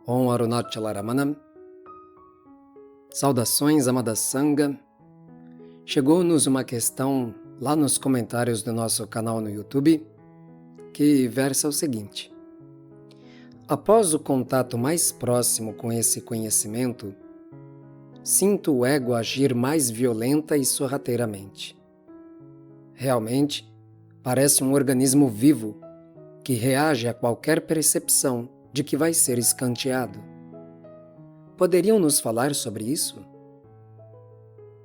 Om Arunachala Ramanam. Saudações, amada Sangha. Chegou-nos uma questão lá nos comentários do nosso canal no YouTube que versa o seguinte: após o contato mais próximo com esse conhecimento, sinto o ego agir mais violenta e sorrateiramente. Realmente, parece um organismo vivo que reage a qualquer percepção de que vai ser escanteado. Poderiam nos falar sobre isso?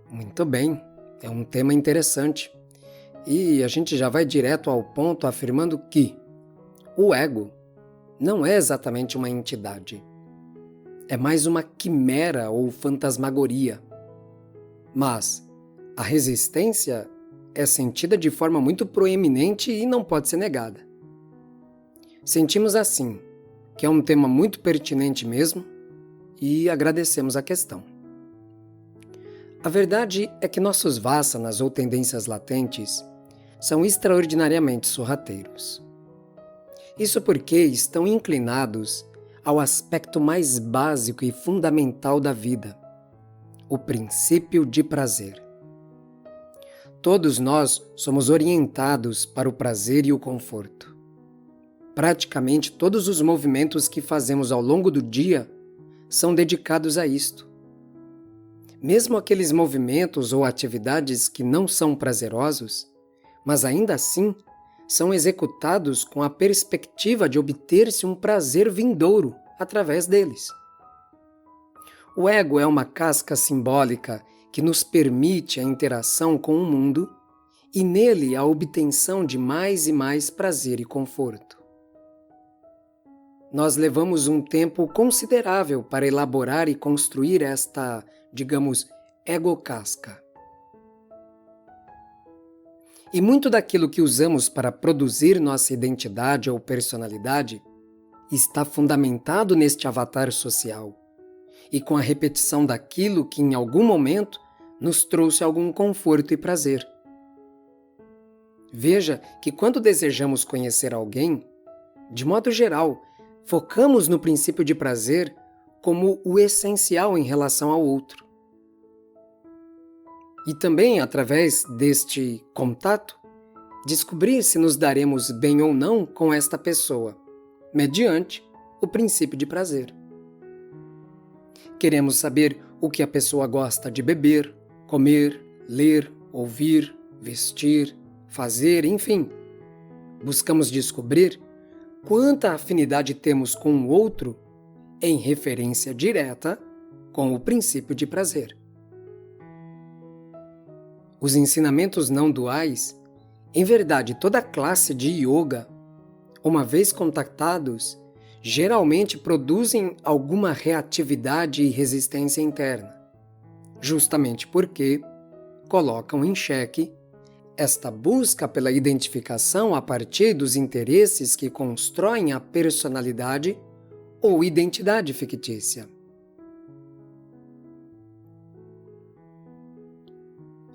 Muito bem, é um tema interessante. E a gente já vai direto ao ponto afirmando que o ego não é exatamente uma entidade. É mais uma quimera ou fantasmagoria. Mas a resistência é sentida de forma muito proeminente e não pode ser negada. Sentimos assim que é um tema muito pertinente mesmo e agradecemos a questão. A verdade é que nossos vasanas ou tendências latentes são extraordinariamente sorrateiros. Isso porque estão inclinados ao aspecto mais básico e fundamental da vida, o princípio de prazer. Todos nós somos orientados para o prazer e o conforto. Praticamente todos os movimentos que fazemos ao longo do dia são dedicados a isto. Mesmo aqueles movimentos ou atividades que não são prazerosos, mas ainda assim são executados com a perspectiva de obter-se um prazer vindouro através deles. O ego é uma casca simbólica que nos permite a interação com o mundo e nele a obtenção de mais e mais prazer e conforto. Nós levamos um tempo considerável para elaborar e construir esta, digamos, ego-casca. E muito daquilo que usamos para produzir nossa identidade ou personalidade está fundamentado neste avatar social e com a repetição daquilo que em algum momento nos trouxe algum conforto e prazer. Veja que quando desejamos conhecer alguém, de modo geral, focamos no princípio de prazer como o essencial em relação ao outro. E também, através deste contato, descobrir se nos daremos bem ou não com esta pessoa, mediante o princípio de prazer. Queremos saber o que a pessoa gosta de beber, comer, ler, ouvir, vestir, fazer, enfim. Buscamos descobrir quanta afinidade temos com o outro em referência direta com o princípio de prazer. Os ensinamentos não duais, em verdade toda a classe de yoga, uma vez contactados, geralmente produzem alguma reatividade e resistência interna, justamente porque colocam em xeque esta busca pela identificação a partir dos interesses que constroem a personalidade ou identidade fictícia.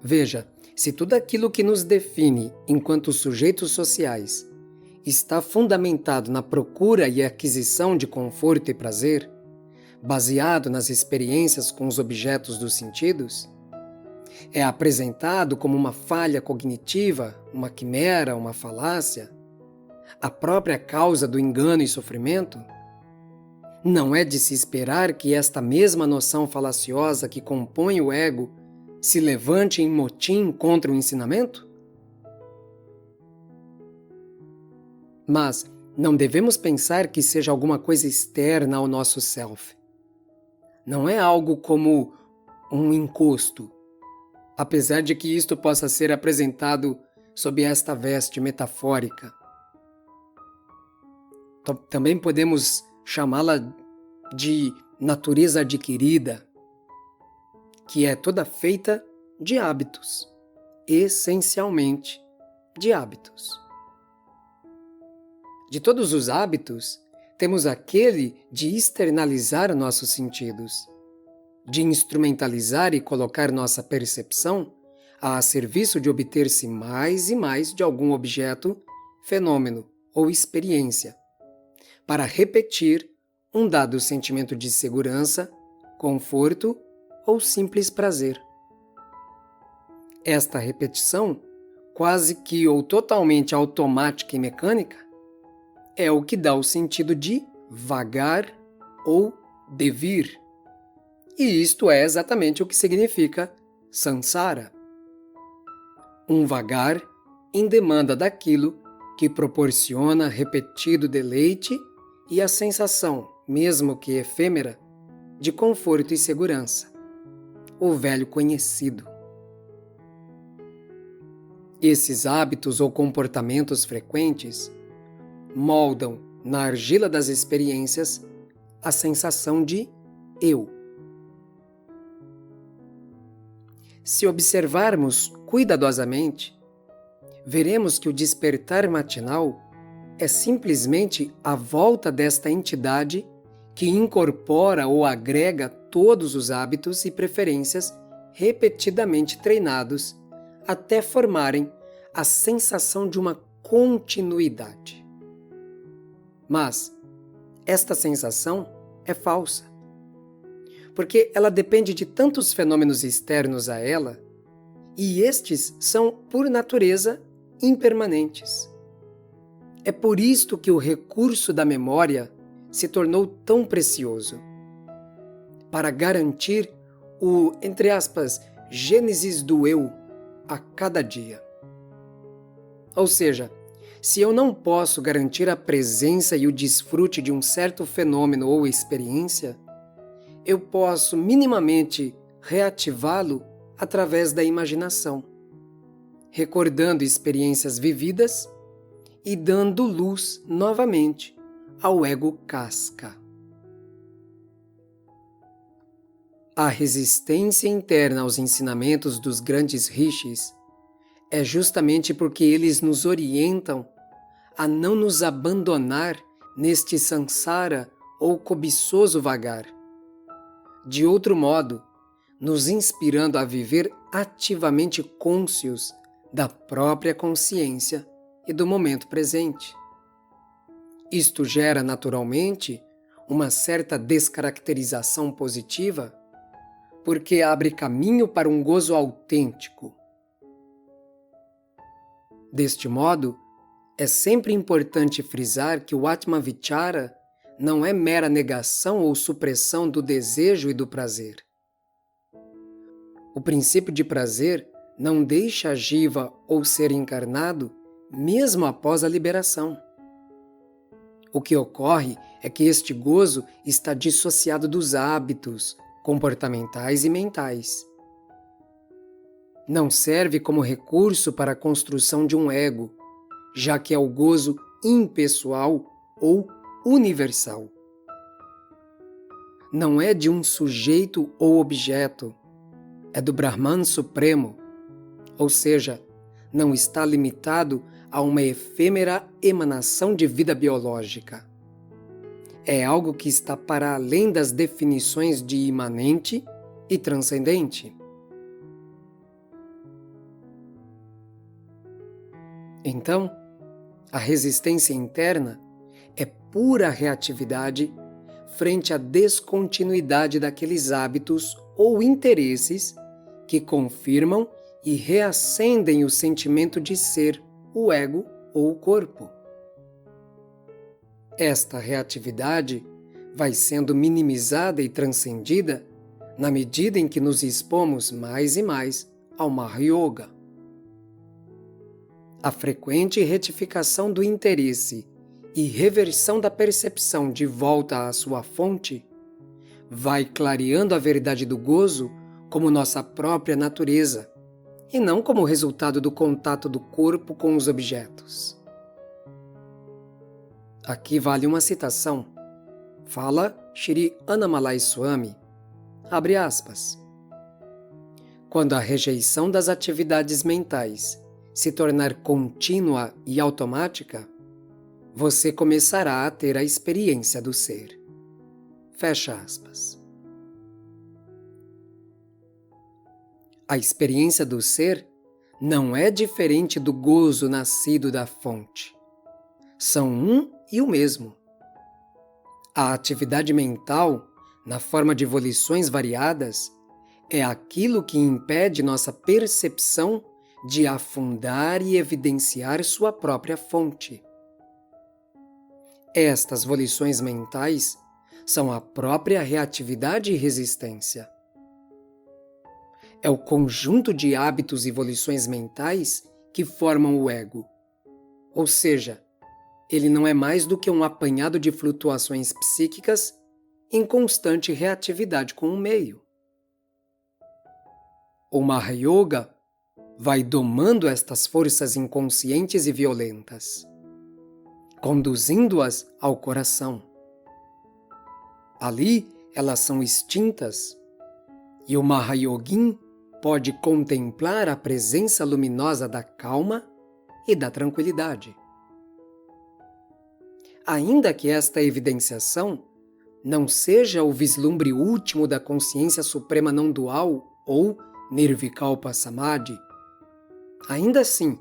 Veja, se tudo aquilo que nos define enquanto sujeitos sociais está fundamentado na procura e aquisição de conforto e prazer, baseado nas experiências com os objetos dos sentidos, é apresentado como uma falha cognitiva, uma quimera, uma falácia, a própria causa do engano e sofrimento, não é de se esperar que esta mesma noção falaciosa que compõe o ego se levante em motim contra o ensinamento? Mas não devemos pensar que seja alguma coisa externa ao nosso self. Não é algo como um encosto, apesar de que isto possa ser apresentado sob esta veste metafórica. Também podemos chamá-la de natureza adquirida, que é toda feita de hábitos, essencialmente de hábitos. De todos os hábitos, temos aquele de externalizar nossos sentidos, de instrumentalizar e colocar nossa percepção a serviço de obter-se mais e mais de algum objeto, fenômeno ou experiência, para repetir um dado sentimento de segurança, conforto ou simples prazer. Esta repetição, quase que ou totalmente automática e mecânica, é o que dá o sentido de vagar ou devir. E isto é exatamente o que significa samsara. Um vagar em demanda daquilo que proporciona repetido deleite e a sensação, mesmo que efêmera, de conforto e segurança. O velho conhecido. Esses hábitos ou comportamentos frequentes moldam na argila das experiências a sensação de eu. Se observarmos cuidadosamente, veremos que o despertar matinal é simplesmente a volta desta entidade que incorpora ou agrega todos os hábitos e preferências repetidamente treinados até formarem a sensação de uma continuidade. Mas esta sensação é falsa, porque ela depende de tantos fenômenos externos a ela, e estes são, por natureza, impermanentes. É por isto que o recurso da memória se tornou tão precioso, para garantir o, entre aspas, gênesis do eu a cada dia. Ou seja, se eu não posso garantir a presença e o desfrute de um certo fenômeno ou experiência, eu posso minimamente reativá-lo através da imaginação, recordando experiências vividas e dando luz novamente ao ego casca. A resistência interna aos ensinamentos dos grandes rishis é justamente porque eles nos orientam a não nos abandonar neste samsara ou cobiçoso vagar. De outro modo, nos inspirando a viver ativamente cônscios da própria consciência e do momento presente. Isto gera, naturalmente, uma certa descaracterização positiva, porque abre caminho para um gozo autêntico. Deste modo, é sempre importante frisar que o Atma Vichara não é mera negação ou supressão do desejo e do prazer. O princípio de prazer não deixa a jiva ou ser encarnado mesmo após a liberação. O que ocorre é que este gozo está dissociado dos hábitos comportamentais e mentais. Não serve como recurso para a construção de um ego, já que é o gozo impessoal ou universal. Não é de um sujeito ou objeto, é do Brahman Supremo, ou seja, não está limitado a uma efêmera emanação de vida biológica. É algo que está para além das definições de imanente e transcendente. Então, a resistência interna é pura reatividade frente à descontinuidade daqueles hábitos ou interesses que confirmam e reacendem o sentimento de ser, o ego ou o corpo. Esta reatividade vai sendo minimizada e transcendida na medida em que nos expomos mais e mais ao Maha-yoga. A frequente retificação do interesse e reversão da percepção de volta à sua fonte vai clareando a verdade do gozo como nossa própria natureza e não como resultado do contato do corpo com os objetos. Aqui vale uma citação. Fala Shri Annamalai Swami, abre aspas. Quando a rejeição das atividades mentais se tornar contínua e automática, você começará a ter a experiência do ser. Fecha aspas. A experiência do ser não é diferente do gozo nascido da fonte. São um e o mesmo. A atividade mental, na forma de volições variadas, é aquilo que impede nossa percepção de afundar e evidenciar sua própria fonte. Estas volições mentais são a própria reatividade e resistência. É o conjunto de hábitos e volições mentais que formam o ego. Ou seja, ele não é mais do que um apanhado de flutuações psíquicas em constante reatividade com o meio. O Mahayoga vai domando estas forças inconscientes e violentas, conduzindo-as ao coração. Ali, elas são extintas e o Mahayogin pode contemplar a presença luminosa da calma e da tranquilidade. Ainda que esta evidenciação não seja o vislumbre último da consciência suprema não dual ou Nirvikalpa Samadhi, ainda assim,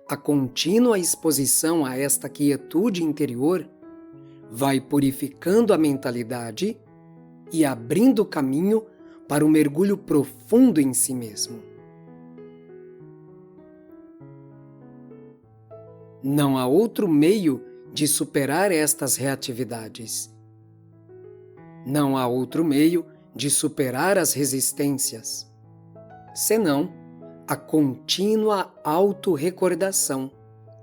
a contínua exposição a esta quietude interior vai purificando a mentalidade e abrindo caminho para um mergulho profundo em si mesmo. Não há outro meio de superar estas reatividades. Não há outro meio de superar as resistências, senão a contínua autorrecordação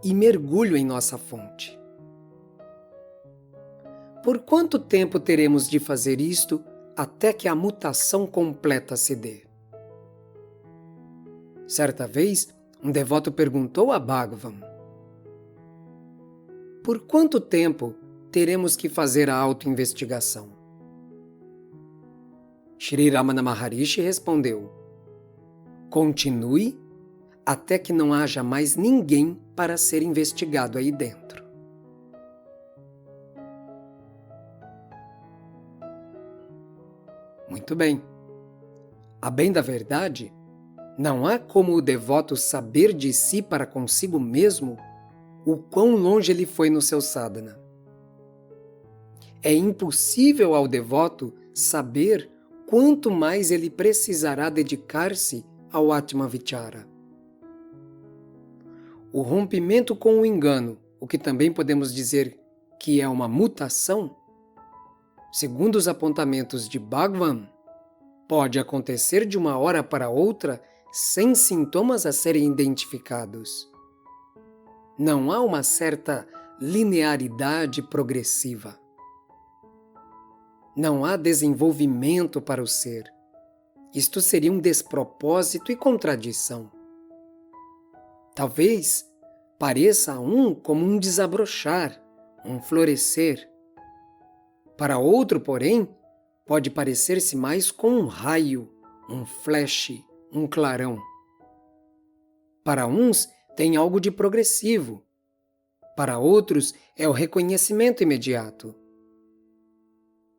e mergulho em nossa fonte. Por quanto tempo teremos de fazer isto até que a mutação completa se dê? Certa vez, um devoto perguntou a Bhagavan: por quanto tempo teremos que fazer a autoinvestigação? Shri Ramana Maharishi respondeu: continue até que não haja mais ninguém para ser investigado aí dentro. Muito bem. A bem da verdade, não há como o devoto saber de si para consigo mesmo o quão longe ele foi no seu sadhana. É impossível ao devoto saber quanto mais ele precisará dedicar-se ao Atma Vichara. O rompimento com o engano, o que também podemos dizer que é uma mutação, segundo os apontamentos de Bhagavan, pode acontecer de uma hora para outra sem sintomas a serem identificados. Não há uma certa linearidade progressiva. Não há desenvolvimento para o ser. Isto seria um despropósito e contradição. Talvez pareça a um como um desabrochar, um florescer. Para outro, porém, pode parecer-se mais com um raio, um flash, um clarão. Para uns, tem algo de progressivo. Para outros, é o reconhecimento imediato.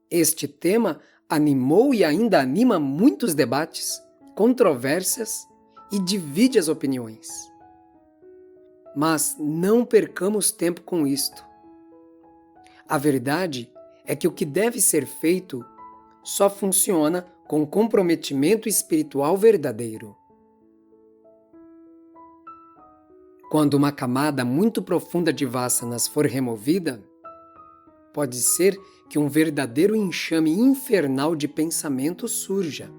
Este tema animou e ainda anima muitos debates, controvérsias e divide as opiniões. Mas não percamos tempo com isto. A verdade é que o que deve ser feito só funciona com comprometimento espiritual verdadeiro. Quando uma camada muito profunda de vasanas for removida, pode ser que um verdadeiro enxame infernal de pensamento surja.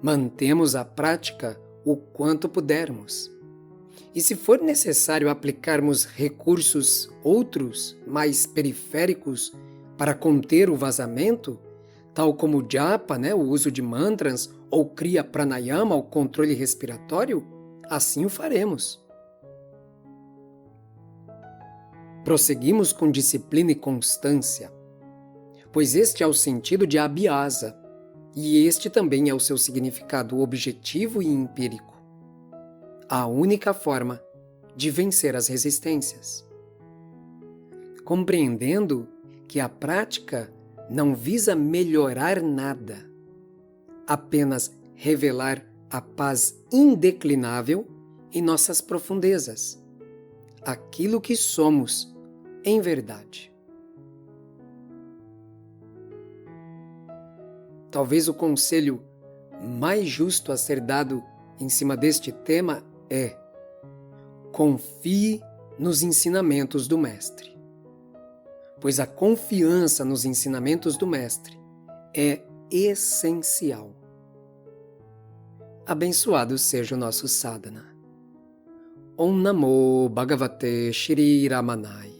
Mantemos a prática o quanto pudermos. E se for necessário aplicarmos recursos outros, mais periféricos, para conter o vazamento, tal como o japa, o uso de mantras, ou kriya pranayama, o controle respiratório, assim o faremos. Prosseguimos com disciplina e constância, pois este é o sentido de abhyasa, e este também é o seu significado objetivo e empírico. A única forma de vencer as resistências. Compreendendo que a prática não visa melhorar nada, apenas revelar a paz indeclinável em nossas profundezas, aquilo que somos em verdade. Talvez o conselho mais justo a ser dado em cima deste tema é: confie nos ensinamentos do Mestre, pois a confiança nos ensinamentos do Mestre é essencial. Abençoado seja o nosso sadhana. Om Namo Bhagavate Shri Ramanaya.